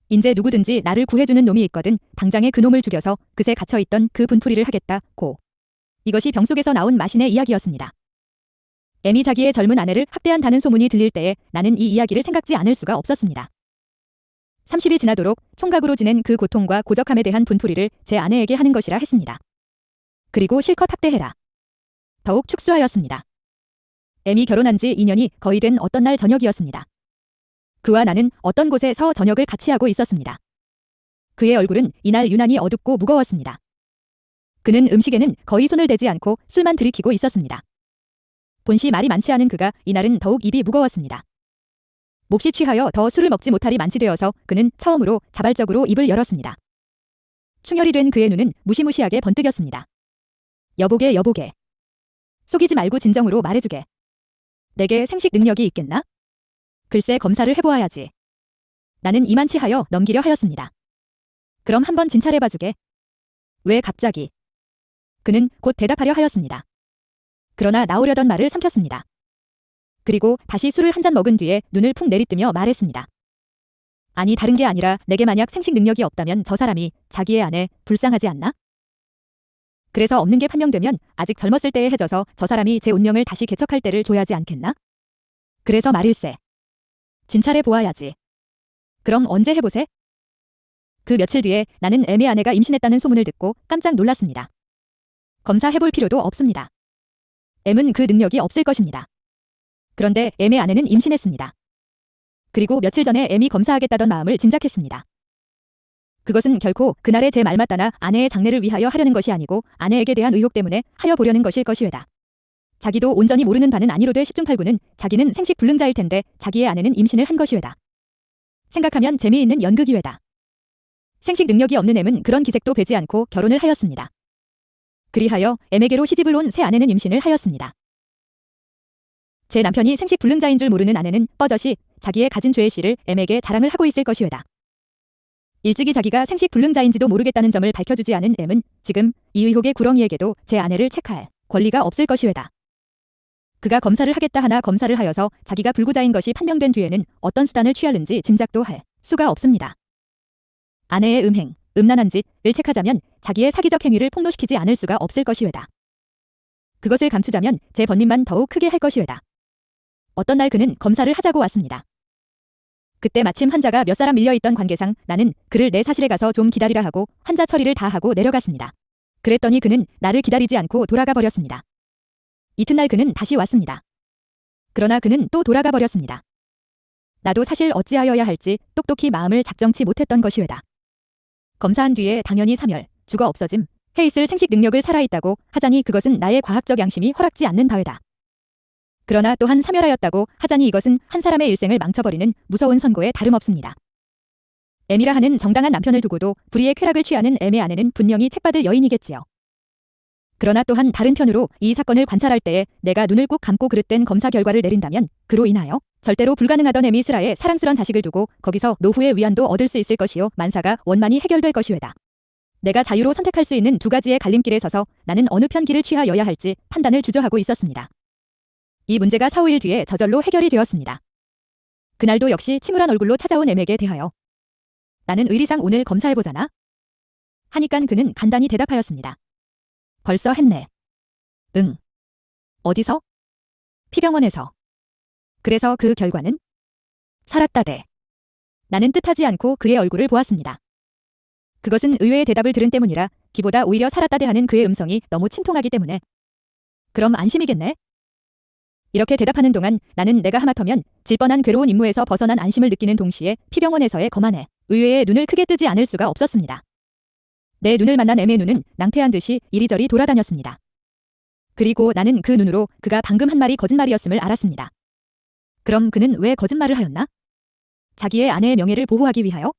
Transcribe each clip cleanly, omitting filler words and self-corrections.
인제 누구든지 나를 구해주는 놈이 있거든 당장에 그 놈을 죽여서 그새 갇혀있던 그 분풀이를 하겠다. 고. 이것이 병 속에서 나온 마신의 이야기였습니다. M이 자기의 젊은 아내를 학대한다는 소문이 들릴 때에 나는 이 이야기를 생각지 않을 수가 없었습니다. 30이 지나도록 총각으로 지낸 그 고통과 고적함에 대한 분풀이를 제 아내에게 하는 것이라 했습니다. 그리고 실컷 학대해라. 더욱 축소하였습니다. M이 결혼한 지 2년이 거의 된 어떤 날 저녁이었습니다. 그와 나는 어떤 곳에서 저녁을 같이 하고 있었습니다. 그의 얼굴은 이날 유난히 어둡고 무거웠습니다. 그는 음식에는 거의 손을 대지 않고 술만 들이키고 있었습니다. 본시 말이 많지 않은 그가 이날은 더욱 입이 무거웠습니다. 몹시 취하여 더 술을 먹지 못할이 만취되어서 그는 처음으로 자발적으로 입을 열었습니다. 충혈이 된 그의 눈은 무시무시하게 번뜩였습니다. 여보게 여보게. 속이지 말고 진정으로 말해주게. 내게 생식 능력이 있겠나? 글쎄 검사를 해보아야지. 나는 이만치하여 넘기려 하였습니다. 그럼 한번 진찰해봐주게. 왜 갑자기? 그는 곧 대답하려 하였습니다. 그러나 나오려던 말을 삼켰습니다. 그리고 다시 술을 한 잔 먹은 뒤에 눈을 푹 내리뜨며 말했습니다. 아니 다른 게 아니라 내게 만약 생식 능력이 없다면 저 사람이 자기의 아내 불쌍하지 않나? 그래서 없는 게 판명되면 아직 젊었을 때에 해져서 저 사람이 제 운명을 다시 개척할 때를 줘야지 않겠나? 그래서 말일세. 진찰해 보아야지. 그럼 언제 해보세? 그 며칠 뒤에 나는 M의 아내가 임신했다는 소문을 듣고 깜짝 놀랐습니다. 검사해볼 필요도 없습니다. M은 그 능력이 없을 것입니다. 그런데 M의 아내는 임신했습니다. 그리고 며칠 전에 M이 검사하겠다던 마음을 짐작했습니다. 그것은 결코 그날의 제 말맞다나 아내의 장래를 위하여 하려는 것이 아니고 아내에게 대한 의혹 때문에 하여 보려는 것일 것이외다. 자기도 온전히 모르는 바는 아니로되 10중8구는 자기는 생식 불능자일 텐데 자기의 아내는 임신을 한 것이외다. 생각하면 재미있는 연극이외다. 생식 능력이 없는 M은 그런 기색도 배지 않고 결혼을 하였습니다. 그리하여 M에게로 시집을 온 새 아내는 임신을 하였습니다. 제 남편이 생식 불능자인 줄 모르는 아내는 뻐젓이 자기의 가진 죄의 씨를 M에게 자랑을 하고 있을 것이외다. 일찍이 자기가 생식 불능자인지도 모르겠다는 점을 밝혀주지 않은 M은 지금 이 의혹의 구렁이에게도 제 아내를 체크할 권리가 없을 것이외다. 그가 검사를 하겠다 하나 검사를 하여서 자기가 불구자인 것이 판명된 뒤에는 어떤 수단을 취하는지 짐작도 할 수가 없습니다. 아내의 음행, 음란한 짓을 체크하자면 자기의 사기적 행위를 폭로시키지 않을 수가 없을 것이외다. 그것을 감추자면 제 번민만 더욱 크게 할 것이외다. 어떤 날 그는 검사를 하자고 왔습니다. 그때 마침 환자가 몇 사람 밀려있던 관계상 나는 그를 내 사실에 가서 좀 기다리라 하고 환자 처리를 다 하고 내려갔습니다. 그랬더니 그는 나를 기다리지 않고 돌아가 버렸습니다. 이튿날 그는 다시 왔습니다. 그러나 그는 또 돌아가 버렸습니다. 나도 사실 어찌하여야 할지 똑똑히 마음을 작정치 못했던 것이외다. 검사한 뒤에 당연히 사멸, 죽어 없어짐, 해 있을 생식 능력을 살아있다고 하자니 그것은 나의 과학적 양심이 허락지 않는 바외다. 그러나 또한 사멸하였다고 하자니 이것은 한 사람의 일생을 망쳐버리는 무서운 선고에 다름없습니다. M이라 하는 정당한 남편을 두고도 불의의 쾌락을 취하는 M의 아내는 분명히 책받을 여인이겠지요. 그러나 또한 다른 편으로 이 사건을 관찰할 때에 내가 눈을 꾹 감고 그릇된 검사 결과를 내린다면 그로 인하여 절대로 불가능하던 M이 스라의 사랑스런 자식을 두고 거기서 노후의 위안도 얻을 수 있을 것이요 만사가 원만히 해결될 것이외다. 내가 자유로 선택할 수 있는 두 가지의 갈림길에 서서 나는 어느 편 길을 취하여야 할지 판단을 주저하고 있었습니다. 이 문제가 4, 5일 뒤에 저절로 해결이 되었습니다. 그날도 역시 침울한 얼굴로 찾아온 M에게 대하여 나는 의리상 오늘 검사해보자나? 하니깐 그는 간단히 대답하였습니다. 벌써 했네. 응. 어디서? 피병원에서. 그래서 그 결과는? 살았다대. 나는 뜻하지 않고 그의 얼굴을 보았습니다. 그것은 의외의 대답을 들은 때문이라 기보다 오히려 살았다대 하는 그의 음성이 너무 침통하기 때문에. 그럼 안심이겠네? 이렇게 대답하는 동안 나는 내가 하마터면 질 뻔한 괴로운 임무에서 벗어난 안심을 느끼는 동시에 피병원에서의 거만에 의외의 눈을 크게 뜨지 않을 수가 없었습니다. 내 눈을 만난 M의 눈은 낭패한 듯이 이리저리 돌아다녔습니다. 그리고 나는 그 눈으로 그가 방금 한 말이 거짓말이었음을 알았습니다. 그럼 그는 왜 거짓말을 하였나? 자기의 아내의 명예를 보호하기 위하여?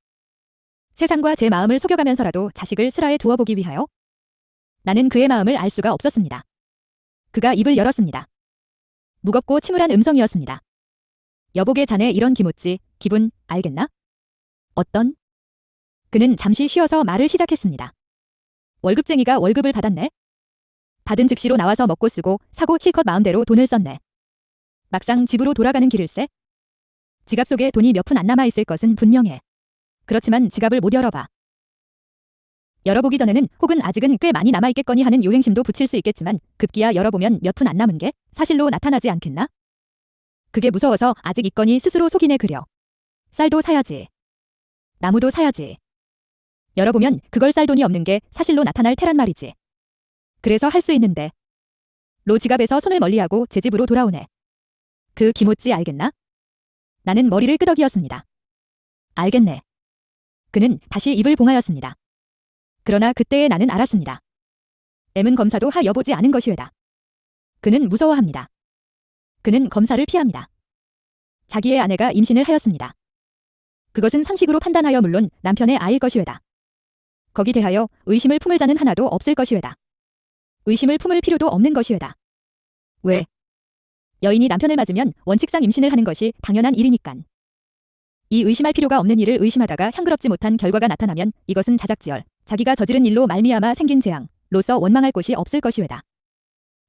세상과 제 마음을 속여가면서라도 자식을 슬하에 두어보기 위하여? 나는 그의 마음을 알 수가 없었습니다. 그가 입을 열었습니다. 무겁고 침울한 음성이었습니다. 여보게 자네 이런 기모찌, 기분 알겠나? 어떤? 그는 잠시 쉬어서 말을 시작했습니다. 월급쟁이가 월급을 받았네. 받은 즉시로 나와서 먹고 쓰고 사고 실컷 마음대로 돈을 썼네. 막상 집으로 돌아가는 길일세? 지갑 속에 돈이 몇 푼 안 남아있을 것은 분명해. 그렇지만 지갑을 못 열어봐. 열어보기 전에는 혹은 아직은 꽤 많이 남아있겠거니 하는 요행심도 붙일 수 있겠지만 급기야 열어보면 몇 푼 안 남은 게 사실로 나타나지 않겠나? 그게 무서워서 아직 있거니 스스로 속이네 그려. 쌀도 사야지. 나무도 사야지. 열어보면 그걸 쌀 돈이 없는 게 사실로 나타날 테란 말이지. 그래서 할 수 있는데. 로 지갑에서 손을 멀리하고 제 집으로 돌아오네. 그 기모찌 알겠나? 나는 머리를 끄덕이었습니다. 알겠네. 그는 다시 입을 봉하였습니다. 그러나 그때에 나는 알았습니다. M은 검사도 하여보지 않은 것이외다. 그는 무서워합니다. 그는 검사를 피합니다. 자기의 아내가 임신을 하였습니다. 그것은 상식으로 판단하여 물론 남편의 아이일 것이외다. 거기 대하여 의심을 품을 자는 하나도 없을 것이외다. 의심을 품을 필요도 없는 것이외다. 왜? 여인이 남편을 맞으면 원칙상 임신을 하는 것이 당연한 일이니깐. 이 의심할 필요가 없는 일을 의심하다가 향그럽지 못한 결과가 나타나면 이것은 자작지열, 자기가 저지른 일로 말미암아 생긴 재앙로서 원망할 곳이 없을 것이외다.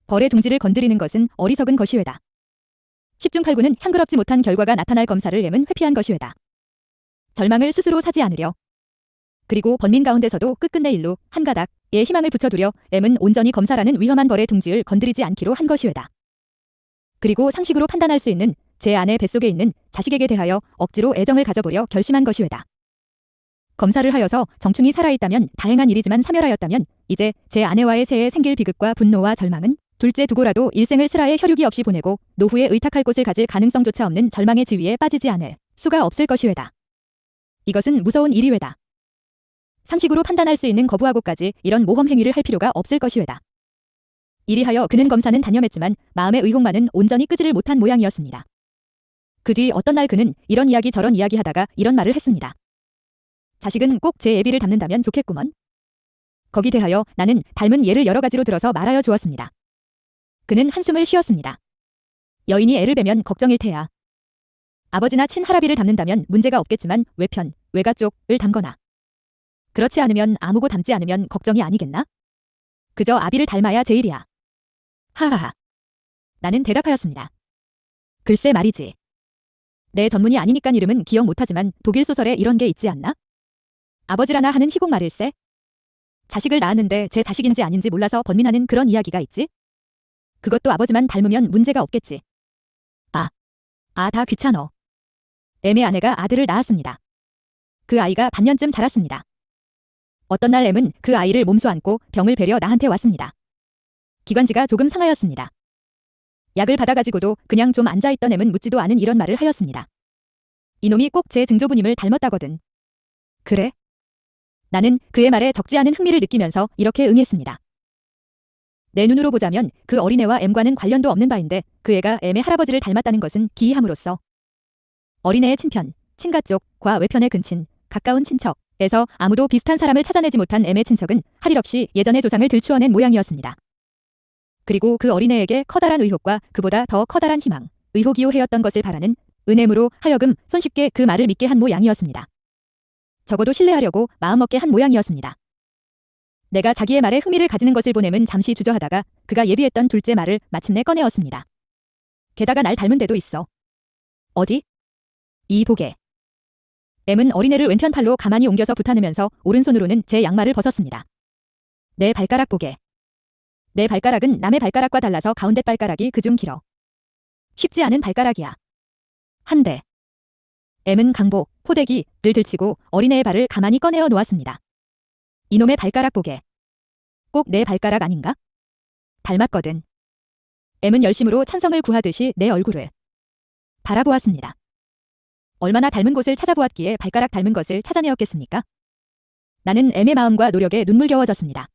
벌의 둥지를 건드리는 것은 어리석은 것이외다. 10중 8구는 향그럽지 못한 결과가 나타날 검사를 M은 회피한 것이외다. 절망을 스스로 사지 않으려. 그리고 번민 가운데서도 끝끝내 일로 한 가닥의 희망을 붙여두려 M은 온전히 검사라는 위험한 벌의 둥지를 건드리지 않기로 한 것이외다. 그리고 상식으로 판단할 수 있는 제 아내 뱃속에 있는 자식에게 대하여 억지로 애정을 가져보려 결심한 것이외다. 검사를 하여서 정충이 살아있다면 다행한 일이지만 사멸하였다면 이제 제 아내와의 새에 생길 비극과 분노와 절망은 둘째 두고라도 일생을 슬하에 혈육이 없이 보내고 노후에 의탁할 곳을 가질 가능성조차 없는 절망의 지위에 빠지지 않을 수가 없을 것이외다. 이것은 무서운 일이외다. 상식으로 판단할 수 있는 거부하고까지 이런 모험 행위를 할 필요가 없을 것이외다. 이리하여 그는 검사는 단념했지만 마음의 의혹만은 온전히 끄지를 못한 모양이었습니다. 그 뒤 어떤 날 그는 이런 이야기 저런 이야기 하다가 이런 말을 했습니다. 자식은 꼭 제 애비를 닮는다면 좋겠구먼. 거기 대하여 나는 닮은 예를 여러 가지로 들어서 말하여 주었습니다. 그는 한숨을 쉬었습니다. 여인이 애를 베면 걱정일 테야. 아버지나 친할아비를 닮는다면 문제가 없겠지만 외편, 외가 쪽을 닮거나. 그렇지 않으면 아무고 닮지 않으면 걱정이 아니겠나? 그저 아비를 닮아야 제일이야. 하하하. 나는 대답하였습니다. 글쎄 말이지. 내 전문이 아니니깐 이름은 기억 못하지만 독일 소설에 이런 게 있지 않나? 아버지라나 하는 희곡 말일세. 자식을 낳았는데 제 자식인지 아닌지 몰라서 번민하는 그런 이야기가 있지? 그것도 아버지만 닮으면 문제가 없겠지. 다 귀찮어. M의 아내가 아들을 낳았습니다. 그 아이가 반년쯤 자랐습니다. 어떤 날 M은 그 아이를 몸소 안고 병을 베려 나한테 왔습니다. 기관지가 조금 상하였습니다. 약을 받아가지고도 그냥 좀 앉아있던 M은 묻지도 않은 이런 말을 하였습니다. 이놈이 꼭 제 증조부님을 닮았다거든. 그래? 나는 그의 말에 적지 않은 흥미를 느끼면서 이렇게 응했습니다. 내 눈으로 보자면 그 어린애와 M과는 관련도 없는 바인데 그 애가 M의 할아버지를 닮았다는 것은 기이함으로써 어린애의 친편, 친가 쪽과 외편의 근친, 가까운 친척에서 아무도 비슷한 사람을 찾아내지 못한 M의 친척은 할 일 없이 예전의 조상을 들추어낸 모양이었습니다. 그리고 그 어린애에게 커다란 의혹과 그보다 더 커다란 희망, 의혹이요 해였던 것을 바라는 은혜므로 하여금 손쉽게 그 말을 믿게 한 모양이었습니다. 적어도 신뢰하려고 마음먹게 한 모양이었습니다. 내가 자기의 말에 흥미를 가지는 것을 본 M은 잠시 주저하다가 그가 예비했던 둘째 말을 마침내 꺼내었습니다. 게다가 날 닮은 데도 있어. 어디? 이 보게. M은 어린애를 왼편 팔로 가만히 옮겨서 붙안으면서 오른손으로는 제 양말을 벗었습니다. 내 발가락 보게. 내 발가락은 남의 발가락과 달라서 가운데 발가락이 그중 길어. 쉽지 않은 발가락이야. 한데. M은 강복, 포대기를 들치고 어린애의 발을 가만히 꺼내어 놓았습니다. 이놈의 발가락 보게. 꼭 내 발가락 아닌가? 닮았거든. M은 열심으로 찬성을 구하듯이 내 얼굴을 바라보았습니다. 얼마나 닮은 곳을 찾아보았기에 발가락 닮은 것을 찾아내었겠습니까? 나는 M의 마음과 노력에 눈물겨워졌습니다.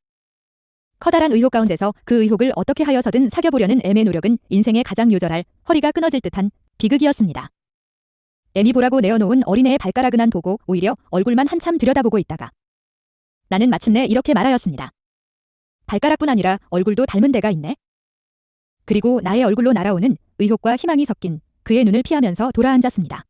커다란 의혹 가운데서 그 의혹을 어떻게 하여서든 사겨보려는 M의 노력은 인생의 가장 요절할 허리가 끊어질 듯한 비극이었습니다. M이 보라고 내어놓은 어린애의 발가락은 안 보고 오히려 얼굴만 한참 들여다보고 있다가 나는 마침내 이렇게 말하였습니다. 발가락뿐 아니라 얼굴도 닮은 데가 있네. 그리고 나의 얼굴로 날아오는 의혹과 희망이 섞인 그의 눈을 피하면서 돌아앉았습니다.